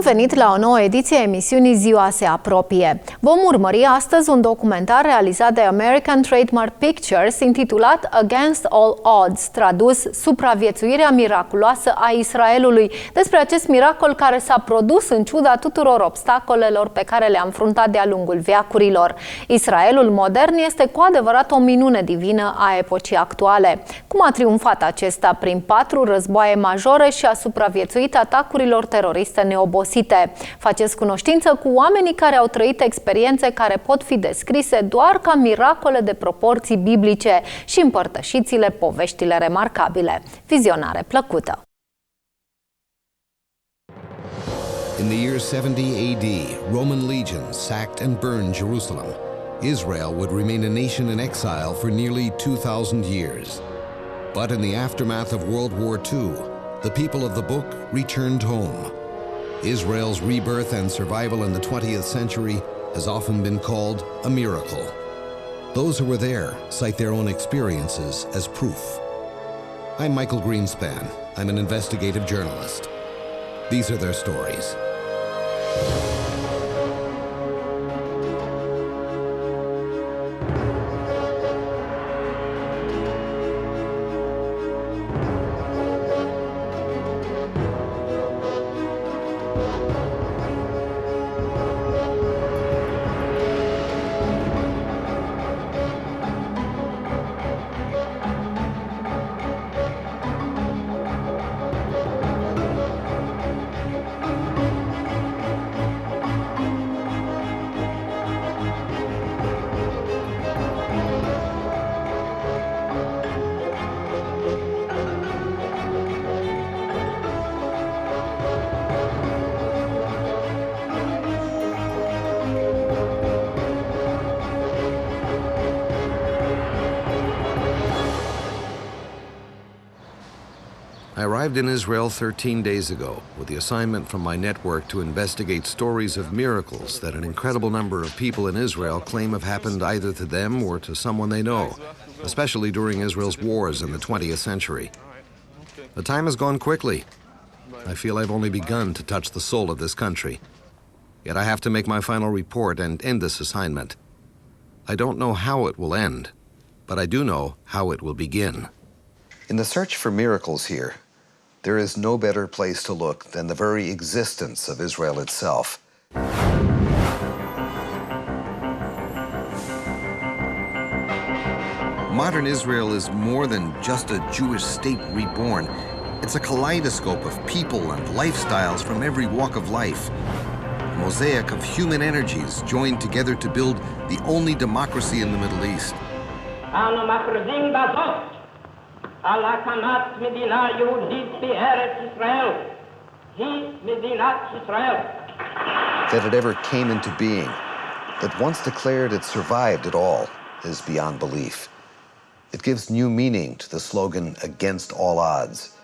Bun venit la o nouă ediție a emisiunii Ziua se apropie. Vom urmări astăzi un documentar realizat de American Trademark Pictures intitulat Against All Odds, tradus Supraviețuirea miraculoasă a Israelului, despre acest miracol care s-a produs în ciuda tuturor obstacolelor pe care le-a înfruntat de-a lungul veacurilor. Israelul modern este cu adevărat o minune divină a epocii actuale. Cum a triumfat acesta prin 4 războaie majore și a supraviețuit atacurilor teroriste neobosite. Faceți cunoștință cu oamenii care au trăit experiențe care pot fi descrise doar ca miracole de proporții biblice și împărtășiți-le poveștile remarcabile. Vizionare plăcută! In the year 70 AD, Roman legions sacked and burned Jerusalem. Israel would remain a nation in exile for nearly 2,000 years. But in the aftermath of World War II, the people of the book returned home. Israel's rebirth and survival in the 20th century has often been called a miracle. Those who were there cite their own experiences as proof. I'm Michael Greenspan. I'm an investigative journalist. These are their stories. I arrived in Israel 13 days ago with the assignment from my network to investigate stories of miracles that an incredible number of people in Israel claim have happened either to them or to someone they know, especially during Israel's wars in the 20th century. The time has gone quickly. I feel I've only begun to touch the soul of this country. Yet I have to make my final report and end this assignment. I don't know how it will end, but I do know how it will begin. In the search for miracles here, there is no better place to look than the very existence of Israel itself. Modern Israel is more than just a Jewish state reborn. It's a kaleidoscope of people and lifestyles from every walk of life. A mosaic of human energies joined together to build the only democracy in the Middle East. על הקמת מדינה יהודית בארץ ישראל, היא מדינת ישראל. That it ever came into being, that once declared it survived at all, is beyond belief. It gives new meaning to the slogan, against all odds.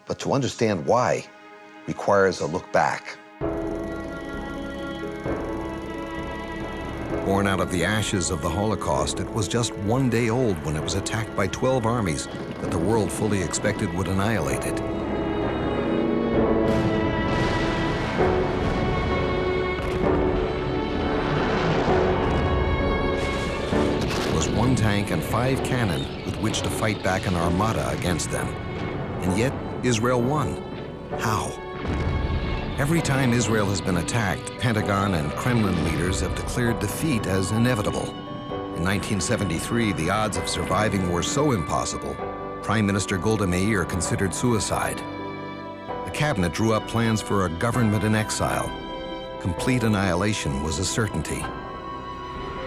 But to understand why requires a look back. Born out of the ashes of the Holocaust, it was just one day old when it was attacked by 12 armies that the world fully expected would annihilate it. There was one tank and 5 cannon with which to fight back an armada against them. And yet, Israel won. How? Every time Israel has been attacked, Pentagon and Kremlin leaders have declared defeat as inevitable. In 1973, the odds of surviving were so impossible, Prime Minister Golda Meir considered suicide. The cabinet drew up plans for a government in exile. Complete annihilation was a certainty.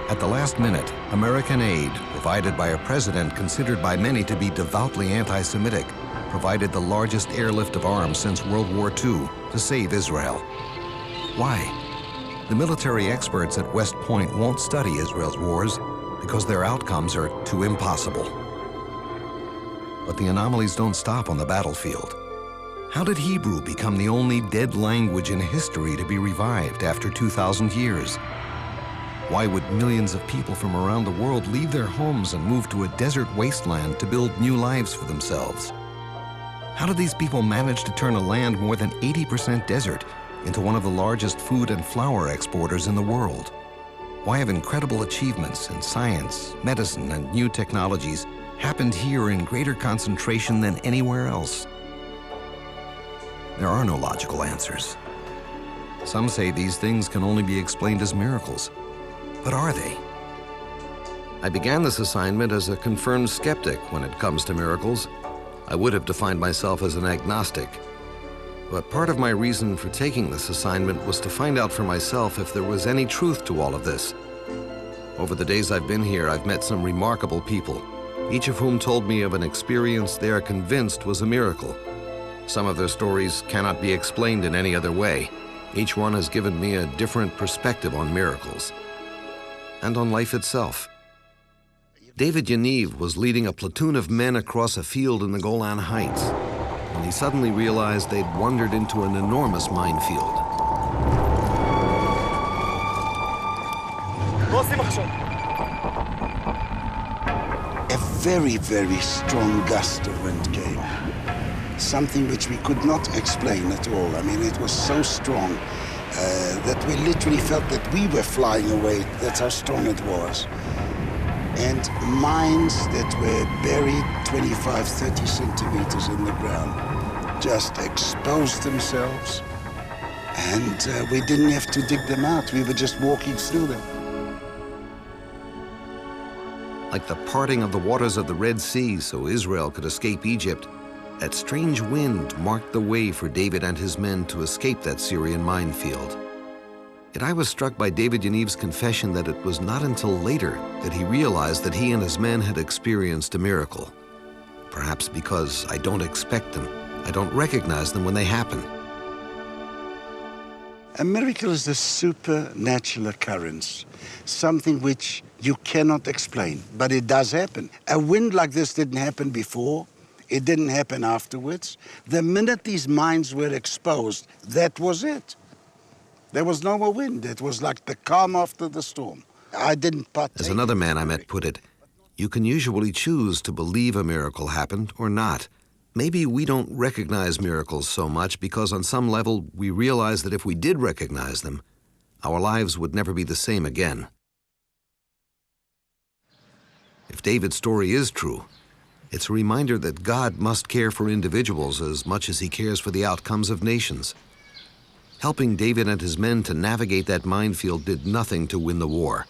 At the last minute, American aid, provided by a president considered by many to be devoutly anti-Semitic, provided the largest airlift of arms since World War II to save Israel. Why? The military experts at West Point won't study Israel's wars because their outcomes are too impossible. But the anomalies don't stop on the battlefield. How did Hebrew become the only dead language in history to be revived after 2,000 years? Why would millions of people from around the world leave their homes and move to a desert wasteland to build new lives for themselves? How did these people manage to turn a land more than 80% desert into one of the largest food and flour exporters in the world? Why have incredible achievements in science, medicine, and new technologies happened here in greater concentration than anywhere else? There are no logical answers. Some say these things can only be explained as miracles. But are they? I began this assignment as a confirmed skeptic when it comes to miracles. I would have defined myself as an agnostic. But part of my reason for taking this assignment was to find out for myself if there was any truth to all of this. Over the days I've been here, I've met some remarkable people, each of whom told me of an experience they are convinced was a miracle. Some of their stories cannot be explained in any other way. Each one has given me a different perspective on miracles and on life itself. David Yaniv was leading a platoon of men across a field in the Golan Heights when he suddenly realized they'd wandered into an enormous minefield. A very, very strong gust of wind came. Something which we could not explain at all. I mean, it was so strong that we literally felt that we were flying away. That's how strong it was. And mines that were buried 25, 30 centimeters in the ground just exposed themselves. And we didn't have to dig them out. We were just walking through them. Like the parting of the waters of the Red Sea so Israel could escape Egypt, that strange wind marked the way for David and his men to escape that Syrian minefield. Yet I was struck by David Yaniv's confession that it was not until later that he realized that he and his men had experienced a miracle. Perhaps because I don't expect them. I don't recognize them when they happen. A miracle is a supernatural occurrence, something which you cannot explain, but it does happen. A wind like this didn't happen before. It didn't happen afterwards. The minute these mines were exposed, that was it. There was no more wind. It was like the calm after the storm. I didn't partake. As another man I met put it, you can usually choose to believe a miracle happened or not. Maybe we don't recognize miracles so much because on some level we realize that if we did recognize them, our lives would never be the same again. If David's story is true, it's a reminder that God must care for individuals as much as he cares for the outcomes of nations. Helping David and his men to navigate that minefield did nothing to win the war,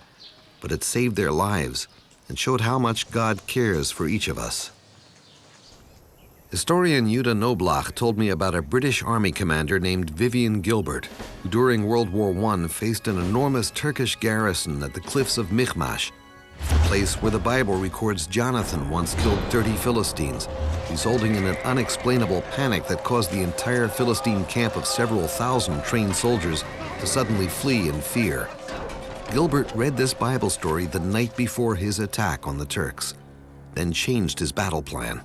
but it saved their lives and showed how much God cares for each of us. Historian Yuda Noblach told me about a British Army commander named Vivian Gilbert, who during World War I faced an enormous Turkish garrison at the cliffs of Michmash, the place where the Bible records Jonathan once killed 30 Philistines, resulting in an unexplainable panic that caused the entire Philistine camp of several thousand trained soldiers to suddenly flee in fear. Gilbert read this Bible story the night before his attack on the Turks, then changed his battle plan.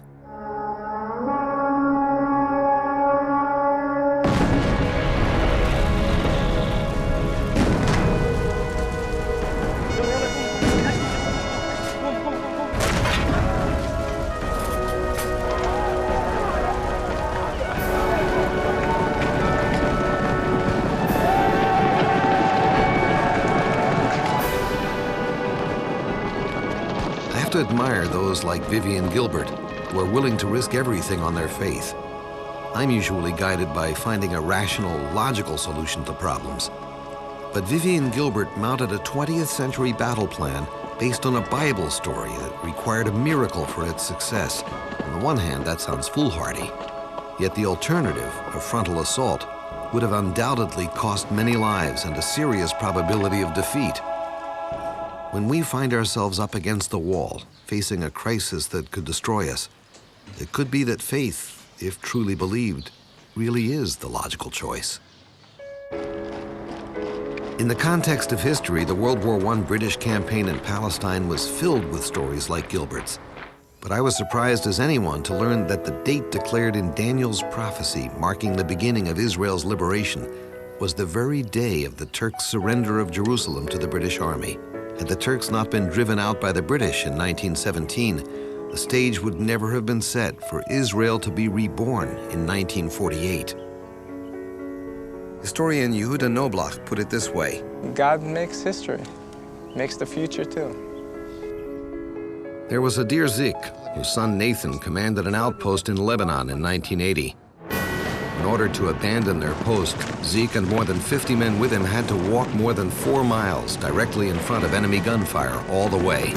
To admire those like Vivian Gilbert who are willing to risk everything on their faith. I'm usually guided by finding a rational, logical solution to problems. But Vivian Gilbert mounted a 20th century battle plan based on a Bible story that required a miracle for its success. On the one hand, that sounds foolhardy. Yet the alternative, a frontal assault, would have undoubtedly cost many lives and a serious probability of defeat. When we find ourselves up against the wall, facing a crisis that could destroy us, it could be that faith, if truly believed, really is the logical choice. In the context of history, the World War I British campaign in Palestine was filled with stories like Gilbert's. But I was surprised as anyone to learn that the date declared in Daniel's prophecy marking the beginning of Israel's liberation was the very day of the Turks' surrender of Jerusalem to the British Army. Had the Turks not been driven out by the British in 1917, the stage would never have been set for Israel to be reborn in 1948. Historian Yehuda Noblach put it this way. God makes history, makes the future too. There was a dear Zik, whose son Nathan commanded an outpost in Lebanon in 1980. In order to abandon their post, Zeke and more than 50 men with him had to walk more than 4 miles directly in front of enemy gunfire all the way.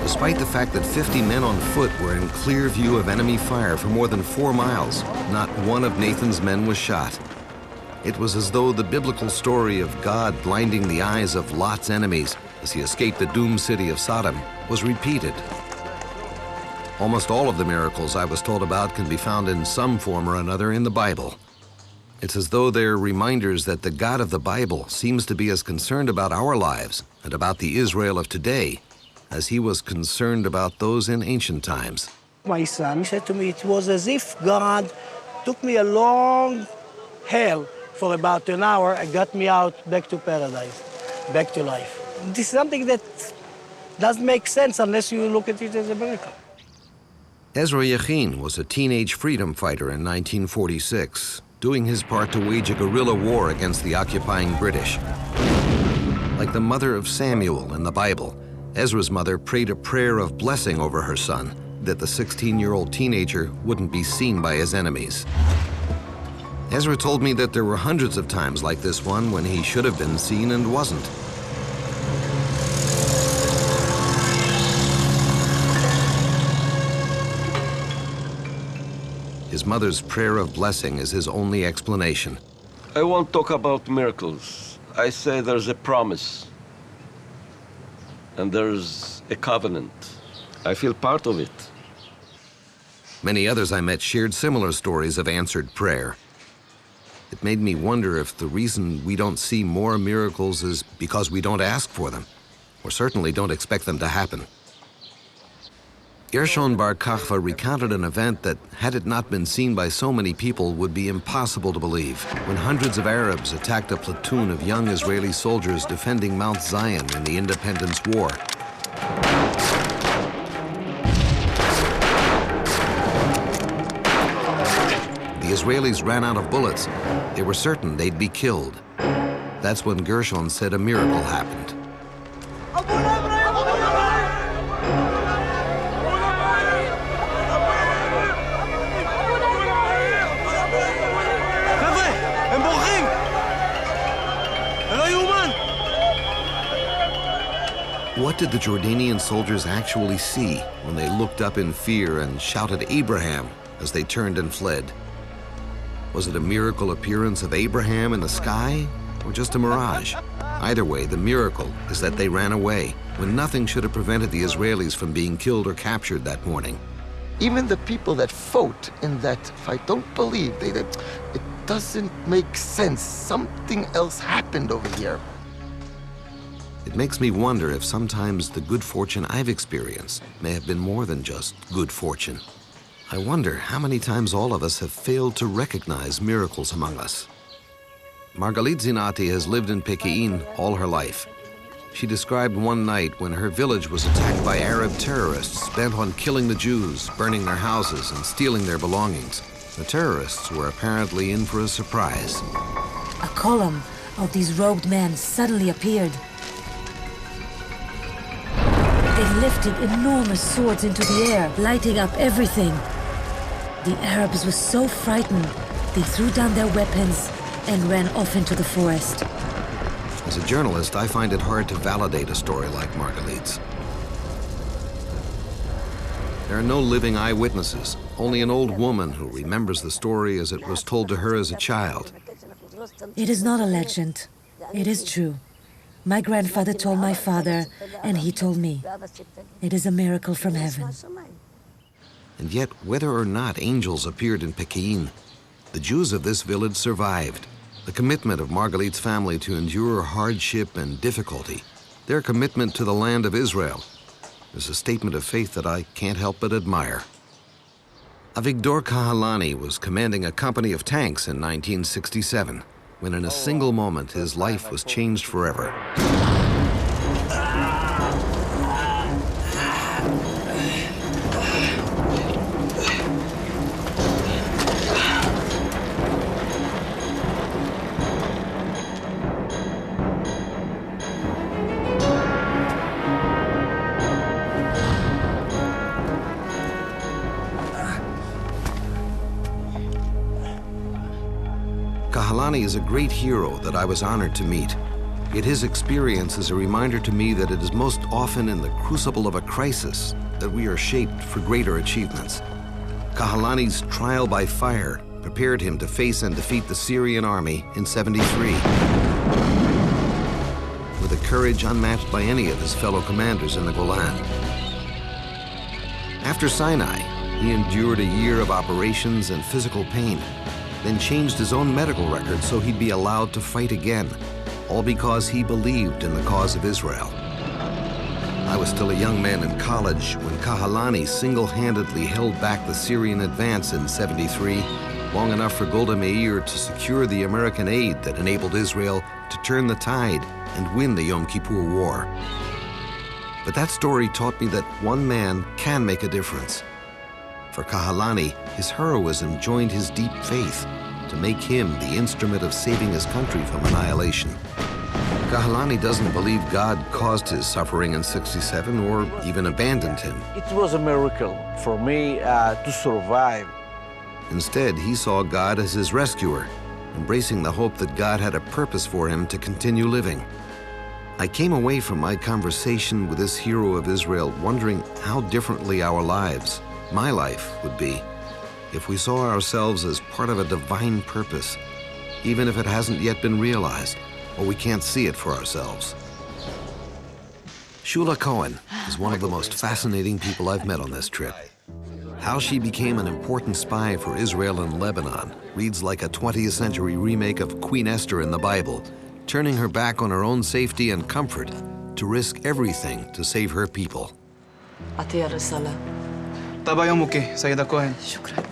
Despite the fact that 50 men on foot were in clear view of enemy fire for more than 4 miles, not one of Nathan's men was shot. It was as though the biblical story of God blinding the eyes of Lot's enemies as he escaped the doomed city of Sodom was repeated. Almost all of the miracles I was told about can be found in some form or another in the Bible. It's as though they're reminders that the God of the Bible seems to be as concerned about our lives and about the Israel of today as he was concerned about those in ancient times. My son said to me, it was as if God took me a long hell for about an hour and got me out back to paradise, back to life. This is something that doesn't make sense unless you look at it as a miracle. Ezra Yachin was a teenage freedom fighter in 1946, doing his part to wage a guerrilla war against the occupying British. Like the mother of Samuel in the Bible, Ezra's mother prayed a prayer of blessing over her son, that the 16-year-old teenager wouldn't be seen by his enemies. Ezra told me that there were hundreds of times like this one when he should have been seen and wasn't. His mother's prayer of blessing is his only explanation. I won't talk about miracles. I say there's a promise. And there's a covenant. I feel part of it. Many others I met shared similar stories of answered prayer. It made me wonder if the reason we don't see more miracles is because we don't ask for them, or certainly don't expect them to happen. Gershon Bar Kokhba recounted an event that, had it not been seen by so many people, would be impossible to believe, when hundreds of Arabs attacked a platoon of young Israeli soldiers defending Mount Zion in the Independence War. The Israelis ran out of bullets. They were certain they'd be killed. That's when Gershon said a miracle happened. What did the Jordanian soldiers actually see when they looked up in fear and shouted Abraham as they turned and fled? Was it a miracle appearance of Abraham in the sky, or just a mirage? Either way, the miracle is that they ran away when nothing should have prevented the Israelis from being killed or captured that morning. Even the people that fought in that fight don't believe. It doesn't make sense. Something else happened over here. It makes me wonder if sometimes the good fortune I've experienced may have been more than just good fortune. I wonder how many times all of us have failed to recognize miracles among us. Margalit Zinati has lived in Pekin all her life. She described one night when her village was attacked by Arab terrorists bent on killing the Jews, burning their houses, and stealing their belongings. The terrorists were apparently in for a surprise. A column of these robed men suddenly appeared. They lifted enormous swords into the air, lighting up everything. The Arabs were so frightened, they threw down their weapons and ran off into the forest. As a journalist, I find it hard to validate a story like Margalit's. There are no living eyewitnesses, only an old woman who remembers the story as it was told to her as a child. It is not a legend. It is true. My grandfather told my father, and he told me. It is a miracle from heaven. And yet, whether or not angels appeared in Pekin, the Jews of this village survived. The commitment of Margalit's family to endure hardship and difficulty, their commitment to the land of Israel, is a statement of faith that I can't help but admire. Avigdor Kahalani was commanding a company of tanks in 1967, when in a single moment his life was changed forever. Kahalani is a great hero that I was honored to meet. Yet his experience is a reminder to me that it is most often in the crucible of a crisis that we are shaped for greater achievements. Kahalani's trial by fire prepared him to face and defeat the Syrian army in 73. With a courage unmatched by any of his fellow commanders in the Golan. After Sinai, he endured a year of operations and physical pain, then changed his own medical record so he'd be allowed to fight again, all because he believed in the cause of Israel. I was still a young man in college when Kahalani single-handedly held back the Syrian advance in 73, long enough for Golda Meir to secure the American aid that enabled Israel to turn the tide and win the Yom Kippur War. But that story taught me that one man can make a difference. For Kahalani, his heroism joined his deep faith to make him the instrument of saving his country from annihilation. Kahalani doesn't believe God caused his suffering in 67 or even abandoned him. It was a miracle for me to survive. Instead, he saw God as his rescuer, embracing the hope that God had a purpose for him to continue living. I came away from my conversation with this hero of Israel wondering how differently our lives, my life, would be if we saw ourselves as part of a divine purpose, even if it hasn't yet been realized or we can't see it for ourselves. Shula Cohen is one of the most fascinating people I've met on this trip. How she became an important spy for Israel and Lebanon reads like a 20th century remake of Queen Esther in the Bible, turning her back on her own safety and comfort to risk everything to save her people. أعطيها الرسالة. طبعا يومك سيدة كوهن. شكرا.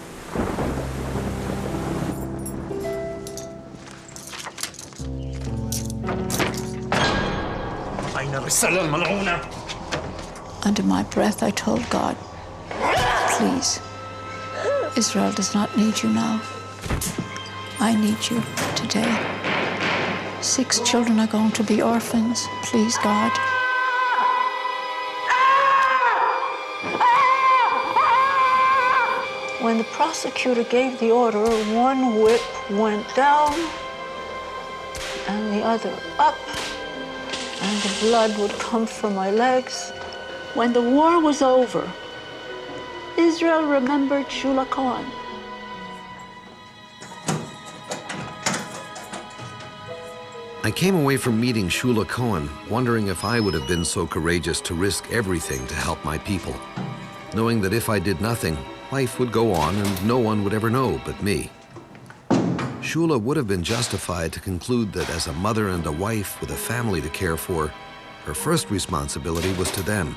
أين الرسالة الملعونة؟ Under my breath, I told God, please, Israel does not need you now. I need you today. 6 children are going to be orphans. Please, God. When the prosecutor gave the order, one whip went down and the other up, and the blood would come from my legs. When the war was over, Israel remembered Shula Cohen. I came away from meeting Shula Cohen wondering if I would have been so courageous to risk everything to help my people, knowing that if I did nothing, life would go on and no one would ever know but me. Shula would have been justified to conclude that as a mother and a wife with a family to care for, her first responsibility was to them.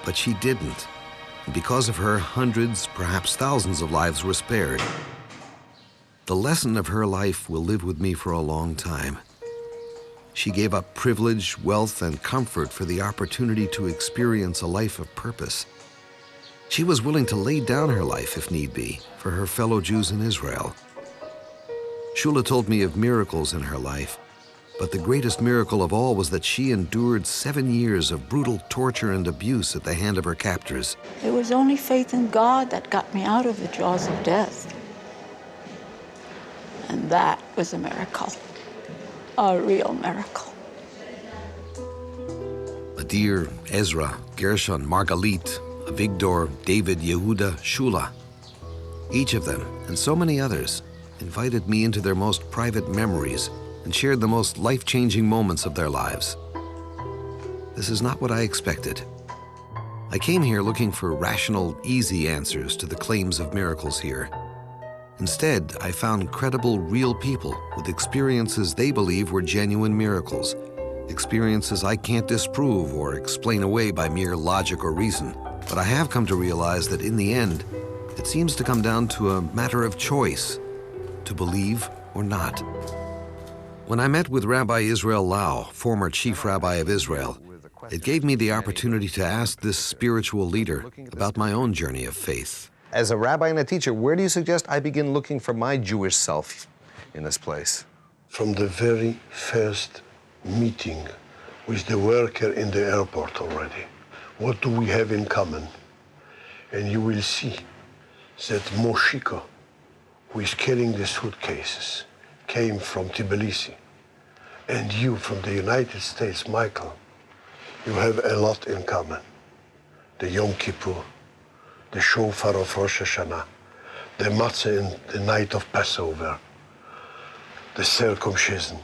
But she didn't. And because of her, hundreds, perhaps thousands of lives were spared. The lesson of her life will live with me for a long time. She gave up privilege, wealth, and comfort for the opportunity to experience a life of purpose. She was willing to lay down her life, if need be, for her fellow Jews in Israel. Shula told me of miracles in her life, but the greatest miracle of all was that she endured 7 years of brutal torture and abuse at the hand of her captors. It was only faith in God that got me out of the jaws of death. And that was a miracle, a real miracle. Adir, Ezra, Gershon, Margalit, Avigdor, David, Yehuda, Shula. Each of them, and so many others, invited me into their most private memories and shared the most life-changing moments of their lives. This is not what I expected. I came here looking for rational, easy answers to the claims of miracles here. Instead, I found credible, real people with experiences they believe were genuine miracles, experiences I can't disprove or explain away by mere logic or reason. But I have come to realize that in the end, it seems to come down to a matter of choice, to believe or not. When I met with Rabbi Israel Lau, former chief rabbi of Israel, it gave me the opportunity to ask this spiritual leader about my own journey of faith. As a rabbi and a teacher, where do you suggest I begin looking for my Jewish self in this place? From the very first meeting with the worker in the airport already. What do we have in common? And you will see that Moshiko, who is carrying the suitcases, came from Tbilisi, and you from the United States, Michael, you have a lot in common. The Yom Kippur, the shofar of Rosh Hashanah, the matzah in the night of Passover, the circumcision,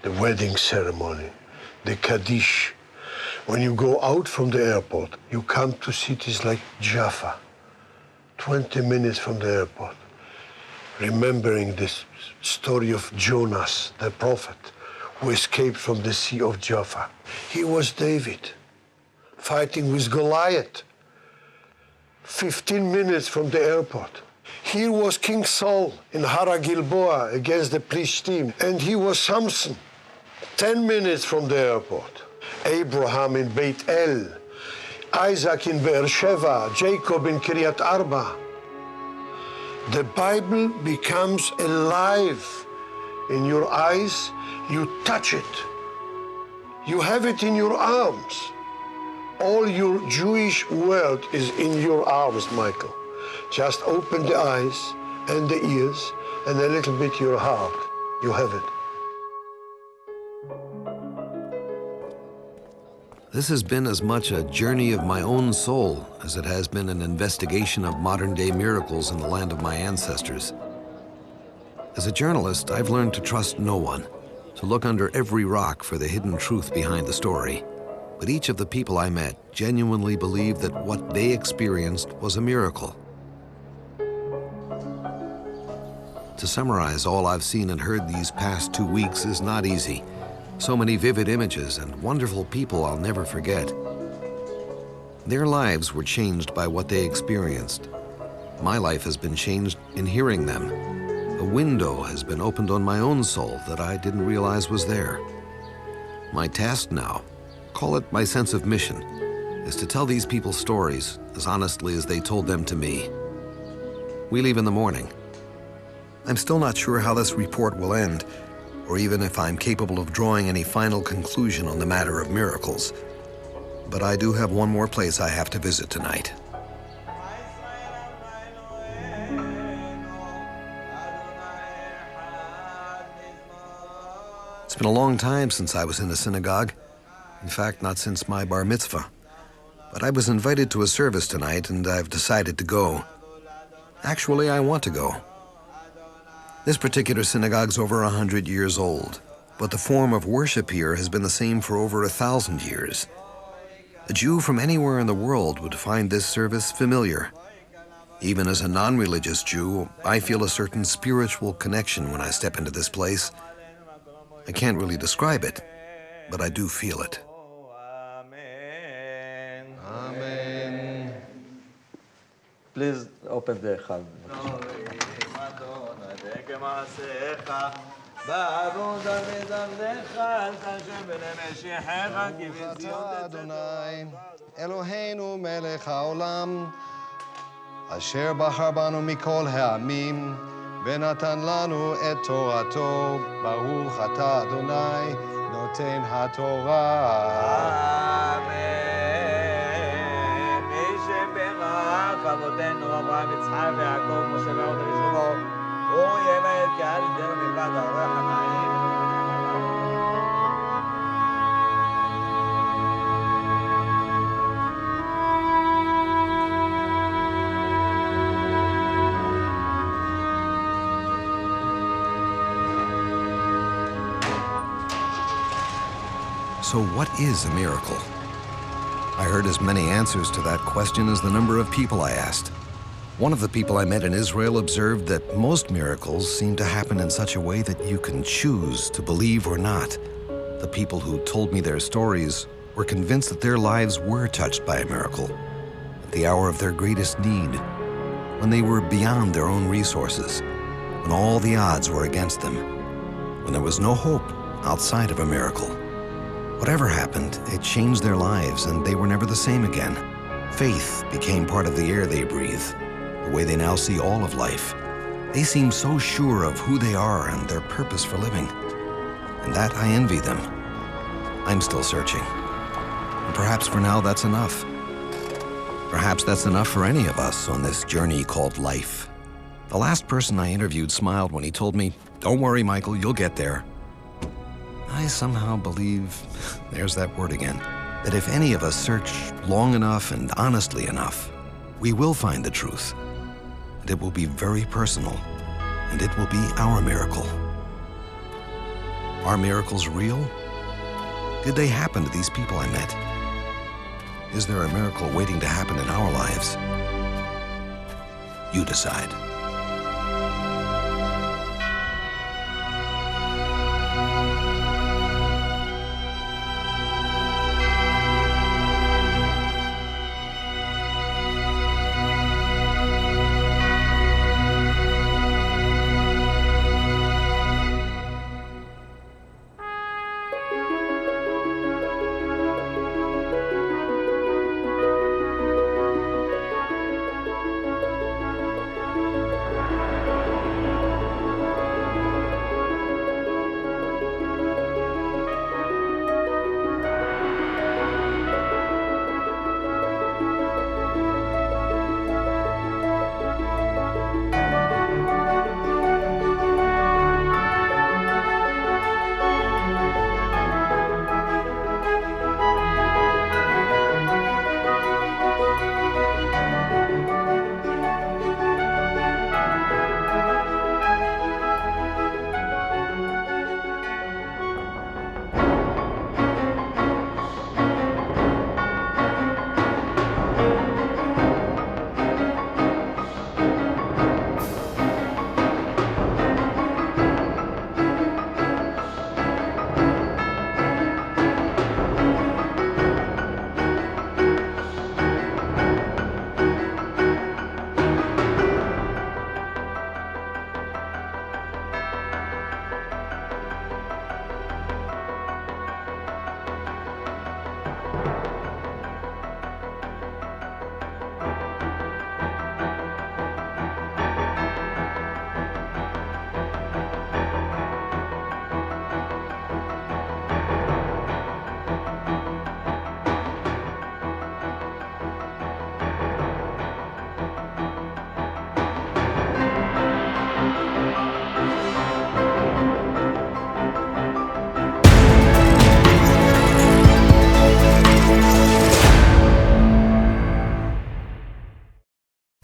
the wedding ceremony, the Kaddish. When you go out from the airport, you come to cities like Jaffa, 20 minutes from the airport, remembering this story of Jonas, the prophet, who escaped from the Sea of Jaffa. He was David, fighting with Goliath, 15 minutes from the airport. Here was King Saul in Hara Gilboa against the Plishtim, and he was Samson, 10 minutes from the airport. Abraham in Beit El, Isaac in Beersheba, Jacob in Kiryat Arba. The Bible becomes alive in your eyes. You touch it. You have it in your arms. All your Jewish world is in your arms, Michael. Just open the eyes and the ears and a little bit your heart. You have it. This has been as much a journey of my own soul as it has been an investigation of modern-day miracles in the land of my ancestors. As a journalist, I've learned to trust no one, to look under every rock for the hidden truth behind the story. But each of the people I met genuinely believed that what they experienced was a miracle. To summarize all I've seen and heard these past 2 weeks is not easy. So many vivid images and wonderful people I'll never forget. Their lives were changed by what they experienced. My life has been changed in hearing them. A window has been opened on my own soul that I didn't realize was there. My task now, call it my sense of mission, is to tell these people's stories as honestly as they told them to me. We leave in the morning. I'm still not sure how this report will end, or even if I'm capable of drawing any final conclusion on the matter of miracles. But I do have one more place I have to visit tonight. It's been a long time since I was in a synagogue. In fact, not since my bar mitzvah. But I was invited to a service tonight, and I've decided to go. Actually, I want to go. This particular synagogue's over 100 years old, but the form of worship here has been the same for over 1,000 years. A Jew from anywhere in the world would find this service familiar. Even as a non-religious Jew, I feel a certain spiritual connection when I step into this place. I can't really describe it, but I do feel it. Amen. Please open the Chal. Adonai, Eloheinu melech haolam, asher בחר banu mikol ha'amim, ונתן לנו את תורתו, ברוך אתה אדוני, נותן התורה. אמן. מי שברך אבותינו אברהם, יצחק ויעקב, משה ואהרון ושלמה, הוא ימד קהל ידינו מלבד הרוח הנעים. So what is a miracle? I heard as many answers to that question as the number of people I asked. One of the people I met in Israel observed that most miracles seem to happen in such a way that you can choose to believe or not. The people who told me their stories were convinced that their lives were touched by a miracle at the hour of their greatest need, when they were beyond their own resources, when all the odds were against them, when there was no hope outside of a miracle. Whatever happened, it changed their lives, and they were never the same again. Faith became part of the air they breathe, the way they now see all of life. They seem so sure of who they are and their purpose for living. And that I envy them. I'm still searching. And perhaps for now that's enough. Perhaps that's enough for any of us on this journey called life. The last person I interviewed smiled when he told me Don't worry, Michael, you'll get there. I somehow believe, there's that word again, that if any of us search long enough and honestly enough, we will find the truth. And it will be very personal, and it will be our miracle. Are miracles real? Did they happen to these people I met? Is there a miracle waiting to happen in our lives? You decide.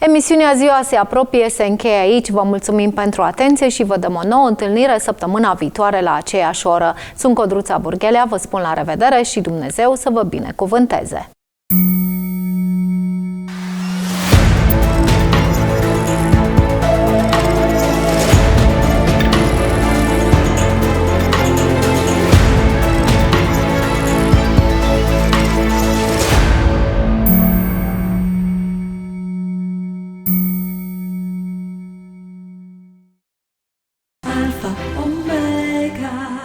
Emisiunea Ziua se apropie, se încheie aici. Vă mulțumim pentru atenție și vă dăm o nouă întâlnire săptămâna viitoare la aceeași oră. Sunt Codruța Burghelea, vă spun la revedere și Dumnezeu să vă binecuvânteze! Alpha, Omega.